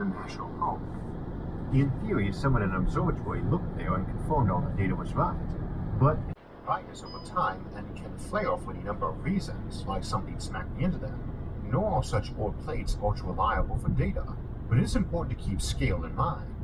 in a national park. In theory, someone in an observatory looked there and confirmed all the data was right, but brightness over time and can flare for any number of reasons, like something smacking into them. Nor are such old plates ultra-reliable for data, but it is important to keep scale in mind.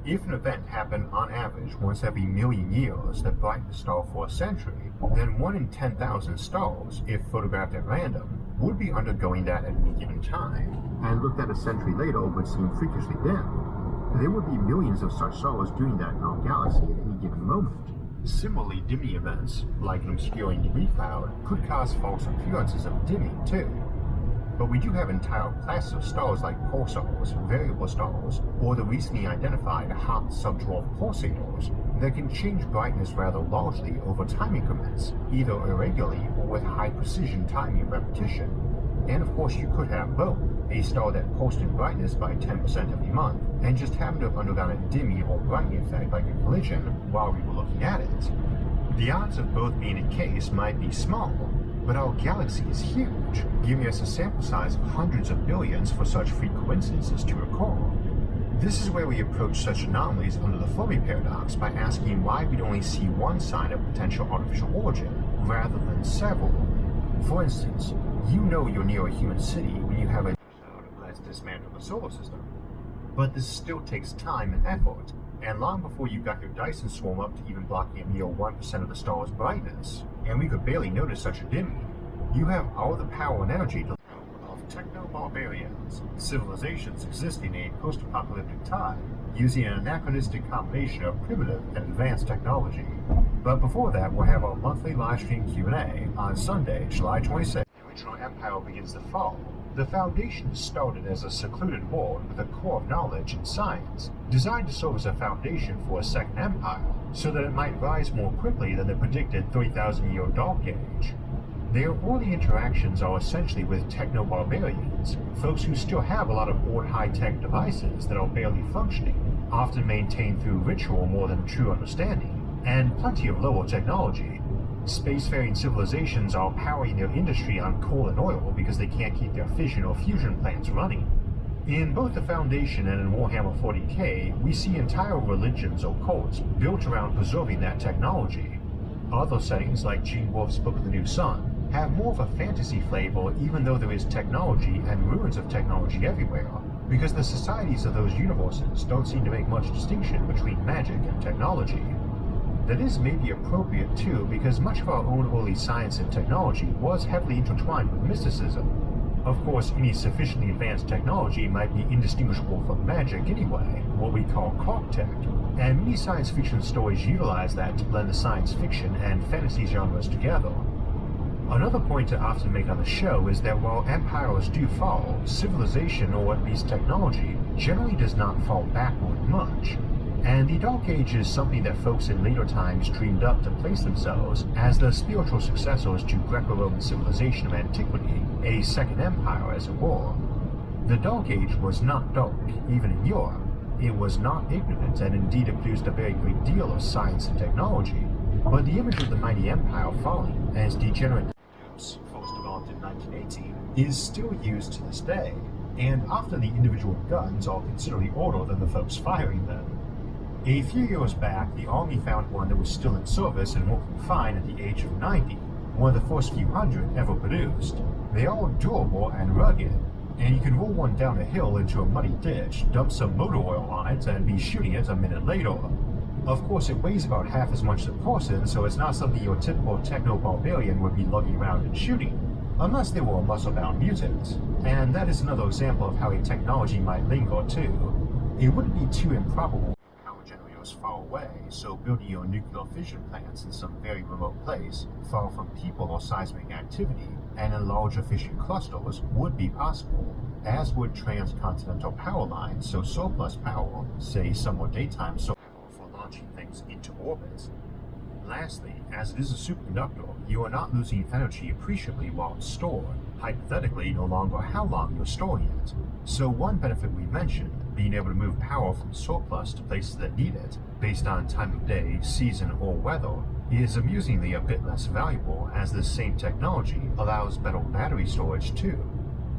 If an event happened on average once every million years that brightened a star for a century, then 1 in 10,000 stars, if photographed at random, would be undergoing that at any given time, and looked at a century later would seem freakishly dim. There would be millions of such stars doing that in our galaxy at any given moment. Similarly, dimming events, like an obscuring debris cloud, could cause false appearances of dimming too. But we do have entire classes of stars like pulsars, variable stars, or the recently identified hot subdwarf pulsators that can change brightness rather largely over time increments, either irregularly or with high precision timing and repetition. And of course you could have both, a star that pulsed in brightness by 10% every month, and just happened to have undergone a dimming or brightening effect like a collision while we were looking at it. The odds of both being the case might be small, but our galaxy is huge, giving us a sample size of hundreds of billions for such freak coincidences to occur. This is where we approach such anomalies under the Fermi paradox by asking why we'd only see one sign of potential artificial origin, rather than several. For instance, you know you're near a human city when you have a cloud let's dismantle the solar system. But this still takes time and effort, and long before you got your Dyson swarm up to even blocking a mere 1% of the star's brightness, and we could barely notice such a dimming, you have all the power and energy to of techno-barbarians, civilizations existing in a post-apocalyptic time, using an anachronistic combination of primitive and advanced technology. But before that, we'll have our monthly live stream Q&A on Sunday, July 26th. The original empire begins to fall. The Foundation started as a secluded world with a core of knowledge and science, designed to serve as a foundation for a second empire, so that it might rise more quickly than the predicted 30,000-year dark age. Their early interactions are essentially with techno-barbarians, folks who still have a lot of old high-tech devices that are barely functioning, often maintained through ritual more than true understanding, and plenty of lower technology. Spacefaring civilizations are powering their industry on coal and oil because they can't keep their fission or fusion plants running. In both the Foundation and in Warhammer 40k, we see entire religions or cults built around preserving that technology. Other settings, like Gene Wolfe's Book of the New Sun, have more of a fantasy flavor even though there is technology and ruins of technology everywhere, because the societies of those universes don't seem to make much distinction between magic and technology. That is maybe appropriate too, because much of our own early science and technology was heavily intertwined with mysticism. Of course, any sufficiently advanced technology might be indistinguishable from magic anyway, what we call clock tech, and many science fiction stories utilize that to blend the science fiction and fantasy genres together. Another point to often make on the show is that while empires do fall, civilization, or at least technology, generally does not fall backward much. And the Dark Age is something that folks in later times dreamed up to place themselves as the spiritual successors to Greco-Roman civilization of antiquity, a second empire as it were. The Dark Age was not dark, even in Europe. It was not ignorant, and indeed it produced a very great deal of science and technology. But the image of the mighty empire falling as degenerate first developed in 1918 is still used to this day, and often the individual guns are considerably older than the folks firing them. A few years back, the Army found one that was still in service and working fine at the age of 90, one of the first few hundred ever produced. They are durable and rugged, and you can roll one down a hill into a muddy ditch, dump some motor oil on it, and be shooting it a minute later. Of course, it weighs about half as much as a person, so it's not something your typical techno-barbarian would be lugging around and shooting, unless they were a muscle-bound mutant. And that is another example of how a technology might linger too. It wouldn't be too improbable power generators far away, so building your nuclear fission plants in some very remote place, far from people or seismic activity, and in large efficient clusters would be possible, as would transcontinental power lines, so surplus power, say somewhere daytime solar for launching things into orbit. Lastly, as it is a superconductor, you are not losing energy appreciably while it's stored, hypothetically no longer how long you're storing it. So one benefit we mentioned, being able to move power from surplus to places that need it, based on time of day, season, or weather, is amusingly a bit less valuable, as this same technology allows better battery storage too.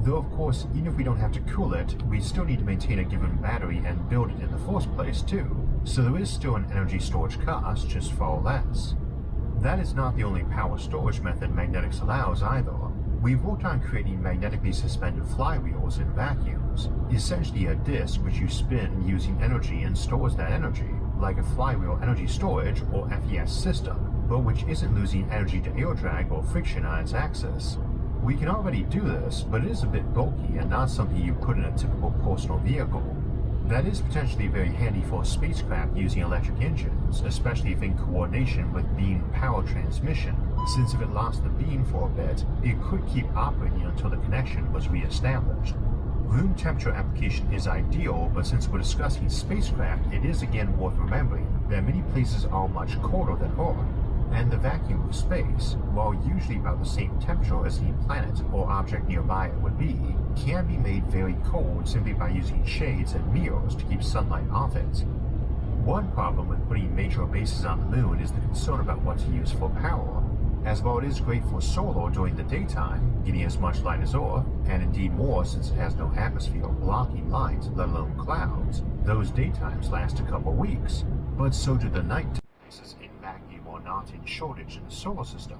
Though of course, even if we don't have to cool it, we still need to maintain a given battery and build it in the first place too, so there is still an energy storage cost, just far less. That is not the only power storage method magnetics allows either. We've worked on creating magnetically suspended flywheels in vacuums, essentially a disc which you spin using energy and stores that energy, like a flywheel energy storage or FES system, but which isn't losing energy to air drag or friction on its axis. We can already do this, but it is a bit bulky and not something you put in a typical personal vehicle. That is potentially very handy for a spacecraft using electric engines, especially if in coordination with beam power transmission, since if it lost the beam for a bit, it could keep operating until the connection was re-established. Room temperature application is ideal, but since we're discussing spacecraft, it is again worth remembering that many places are much colder than Earth, and the vacuum of space, while usually about the same temperature as any planet or object nearby it would be, can be made very cold simply by using shades and mirrors to keep sunlight off it. One problem with putting major bases on the moon is the concern about what to use for power, as while it is great for solar during the daytime, getting as much light as Earth, and indeed more since it has no atmosphere blocking light, let alone clouds, those daytimes last a couple weeks, but so do the night places in vacuum or not in shortage in the solar system,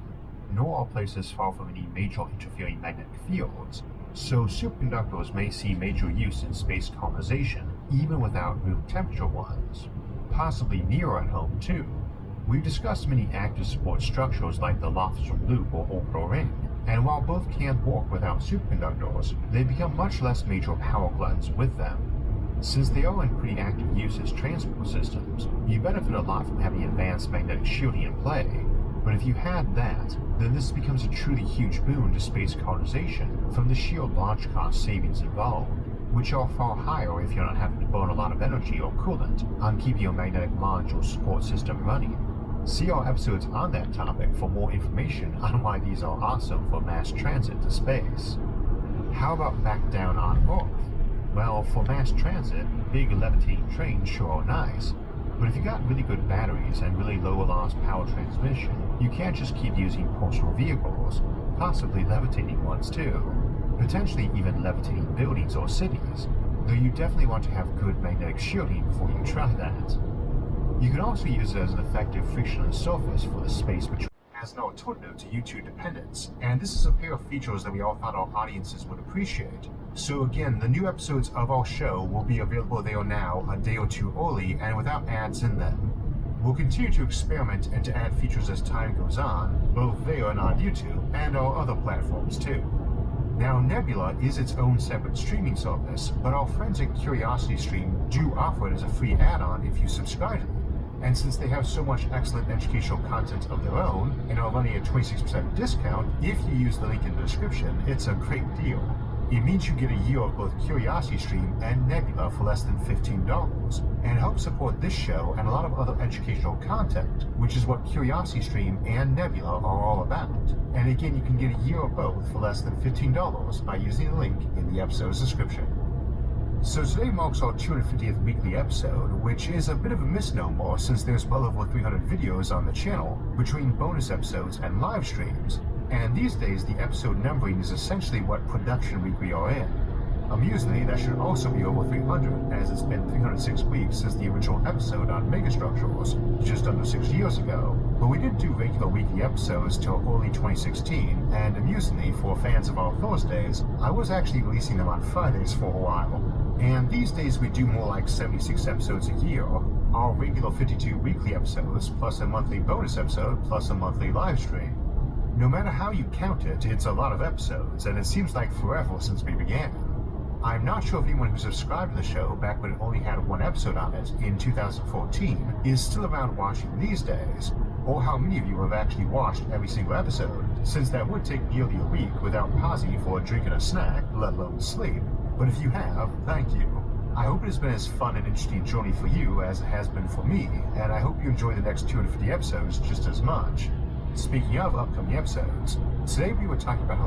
nor are places far from any major interfering magnetic fields, so superconductors may see major use in space colonization, even without room temperature ones. Possibly nearer at home too. We've discussed many active support structures like the Lofstrom loop or orbital ring, and while both can work without superconductors, they become much less major power gluttons with them. Since they are in pretty active use as transport systems, you benefit a lot from having advanced magnetic shielding in play, but if you had that, then this becomes a truly huge boon to space colonization from the sheer launch cost savings involved, which are far higher if you're not having to burn a lot of energy or coolant on keeping your magnetic launch or support system running. See our episodes on that topic for more information on why these are awesome for mass transit to space. How about back down on Earth? Well, for mass transit, big levitating trains sure are nice, but if you got really good batteries and really low loss power transmission, you can't just keep using personal vehicles, possibly levitating ones too, potentially even levitating buildings or cities, though you definitely want to have good magnetic shielding before you try that. You can also use it as an effective frictionless surface for the space between as an alternative to U2 dependence, and this is a pair of features that we all thought our audiences would appreciate. So again, the new episodes of our show will be available there now a day or two early and without ads in them. We'll continue to experiment and to add features as time goes on, both there and on YouTube, and our other platforms too. Now, Nebula is its own separate streaming service, but our friends at CuriosityStream do offer it as a free add-on if you subscribe to them. And since they have so much excellent educational content of their own and are running a 26% discount, if you use the link in the description, it's a great deal. It means you get a year of both CuriosityStream and Nebula for less than $15, and help support this show and a lot of other educational content, which is what CuriosityStream and Nebula are all about. And again, you can get a year of both for less than $15 by using the link in the episode's description. So today marks our 250th weekly episode, which is a bit of a misnomer since there's well over 300 videos on the channel between bonus episodes and live streams, and these days the episode numbering is essentially what production week we are in. Amusingly, that should also be over 300, as it's been 306 weeks since the original episode on megastructures, just under 6 years ago, but we didn't do regular weekly episodes till early 2016, and amusingly, for fans of our Thursdays, I was actually releasing them on Fridays for a while. And these days we do more like 76 episodes a year, our regular 52 weekly episodes, plus a monthly bonus episode, plus a monthly live stream. No matter how you count it, it's a lot of episodes, and it seems like forever since we began. I'm not sure if anyone who subscribed to the show back when it only had one episode on it in 2014 is still around watching these days, or how many of you have actually watched every single episode, since that would take nearly a week without pausing for a drink and a snack, let alone sleep. But if you have, thank you. I hope it has been as fun and interesting journey for you as it has been for me, and I hope you enjoy the next 250 episodes just as much. Speaking of upcoming episodes, today we were talking about how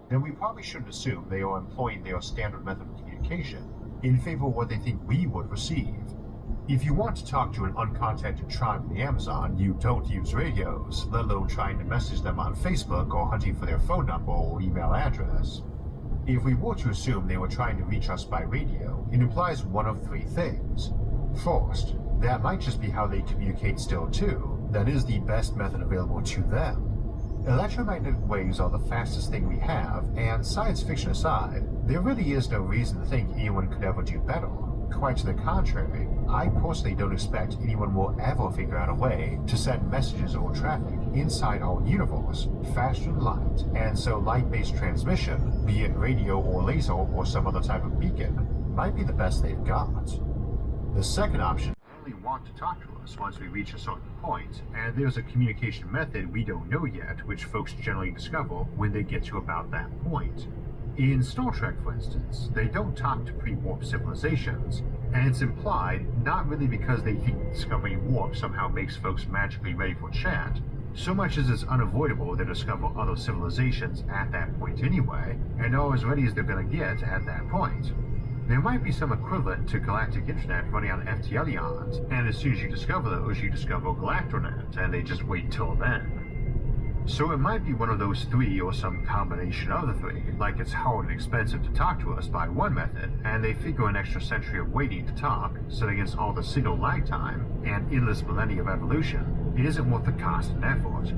then we probably shouldn't assume they are employing their standard method of communication in favor of what they think we would receive. If you want to talk to an uncontacted tribe in the Amazon, you don't use radios, let alone trying to message them on Facebook or hunting for their phone number or email address. If we were to assume they were trying to reach us by radio, it implies one of three things. First, that might just be how they communicate still too. That is the best method available to them. Electromagnetic waves are the fastest thing we have, and science fiction aside, there really is no reason to think anyone could ever do better. Quite to the contrary, I personally don't expect anyone will ever figure out a way to send messages or traffic inside our universe faster than light, and so light-based transmission, be it radio or laser or some other type of beacon, might be the best they've got. The second option, they only want to talk to us once we reach a certain point, and there's a communication method we don't know yet which folks generally discover when they get to about that point. In Star Trek, for instance, they don't talk to pre-warp civilizations, and it's implied not really because they think discovering warp somehow makes folks magically ready for chat, so much as it's unavoidable they discover other civilizations at that point anyway, and are as ready as they're gonna get at that point. There might be some equivalent to galactic internet running on FTL ions, and as soon as you discover those, you discover Galactronet, and they just wait till then. So it might be one of those three or some combination of the three, like it's hard and expensive to talk to us by one method, and they figure an extra century of waiting to talk, set against all the signal lag time, and endless millennia of evolution, it isn't worth the cost and effort.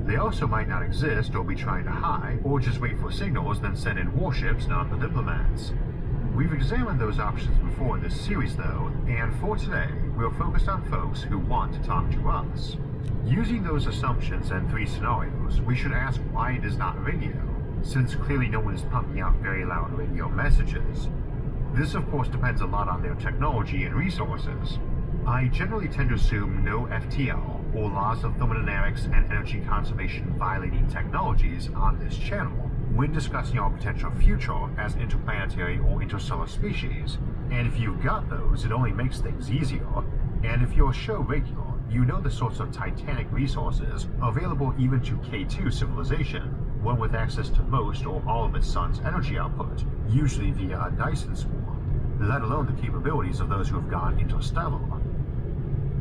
They also might not exist or be trying to hide, or just wait for signals then send in warships, not the diplomats. We've examined those options before in this series though, and for today, we're focused on folks who want to talk to us. Using those assumptions and three scenarios, we should ask why it is not radio, since clearly no one is pumping out very loud radio messages. This of course depends a lot on their technology and resources. I generally tend to assume no FTL, or laws of thermodynamics and energy conservation violating technologies on this channel when discussing our potential future as interplanetary or interstellar species, and if you've got those, it only makes things easier, and if you're a show regular, you know the sorts of titanic resources available even to K2 civilization, one with access to most or all of its sun's energy output, usually via a Dyson swarm, let alone the capabilities of those who have gone interstellar.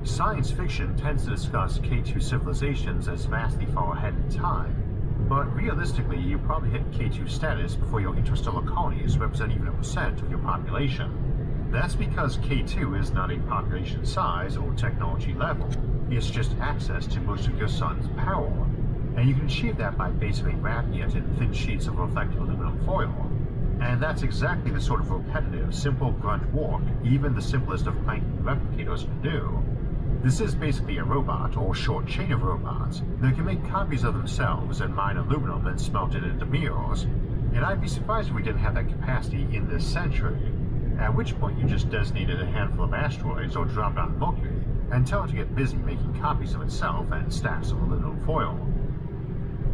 Science fiction tends to discuss K2 civilizations as vastly far ahead in time, but realistically you probably hit K2 status before your interstellar colonies represent even 1% of your population. That's because K2 is not a population size or technology level, it's just access to most of your sun's power, and you can achieve that by basically wrapping it in thin sheets of reflective aluminum foil. And that's exactly the sort of repetitive, simple grunt work even the simplest of plankton replicators can do. This is basically a robot, or short chain of robots, that can make copies of themselves and mine aluminum and smelt it into mirrors, and I'd be surprised if we didn't have that capacity in this century, at which point you just designated a handful of asteroids or dropped on Mercury, and tell it to get busy making copies of itself and stacks of aluminum foil.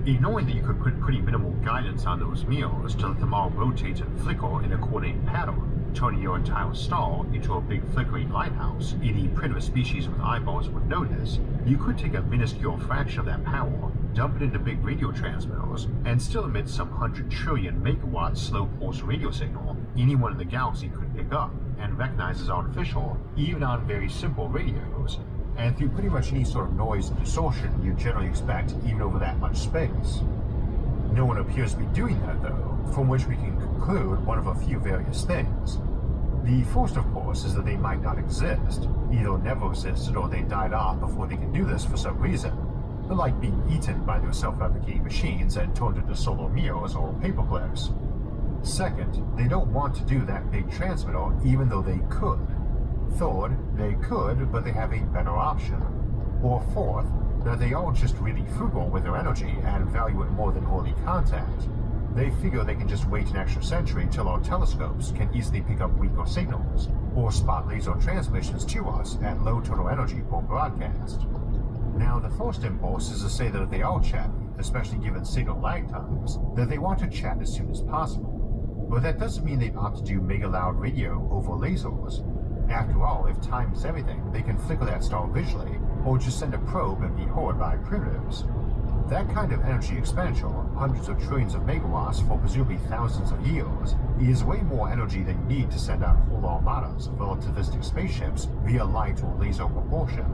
Ignoring that you could put pretty minimal guidance on those mirrors to let them all rotate and flicker in a coordinated pattern, turning your entire star into a big flickering lighthouse any primitive species with eyeballs would notice, you could take a minuscule fraction of that power, dump it into big radio transmitters, and still emit some 100 trillion megawatt slow pulse radio signal anyone in the galaxy could pick up and recognize as artificial, even on very simple radios, and through pretty much any sort of noise and distortion you'd generally expect even over that much space. No one appears to be doing that though, from which we can conclude one of a few various things. The first, of course, is that they might not exist, either never existed or they died off before they could do this for some reason, like being eaten by their self-replicating machines and turned into solar mirrors or paperclips. Second, they don't want to do that big transmitter even though they could. Third, they could, but they have a better option. Or fourth, that they are just really frugal with their energy and value it more than early contact. They figure they can just wait an extra century till our telescopes can easily pick up weaker signals, or spot laser transmissions to us at low total energy per broadcast. Now, the first impulse is to say that if they are chatty, especially given signal lag times, that they want to chat as soon as possible. But that doesn't mean they'd opt to do mega loud radio over lasers. After all, if time is everything, they can flicker that star visually, or just send a probe and be heard by primitives. That kind of energy expenditure, hundreds of trillions of megawatts for presumably thousands of years, is way more energy than you need to send out whole armadas of relativistic spaceships via light or laser propulsion.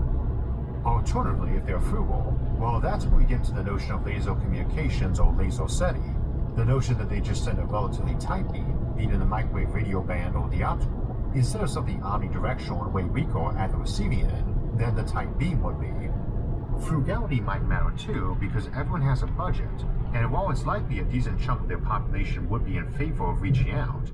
Alternatively, if they're frugal, well, that's where we get into the notion of laser communications or laser SETI, The notion that they just send a relatively tight beam, be it in the microwave radio band or the optical, instead of something omnidirectional and way weaker at the receiving end than the tight beam would be. Frugality might matter too, because everyone has a budget, and while it's likely a decent chunk of their population would be in favor of reaching out,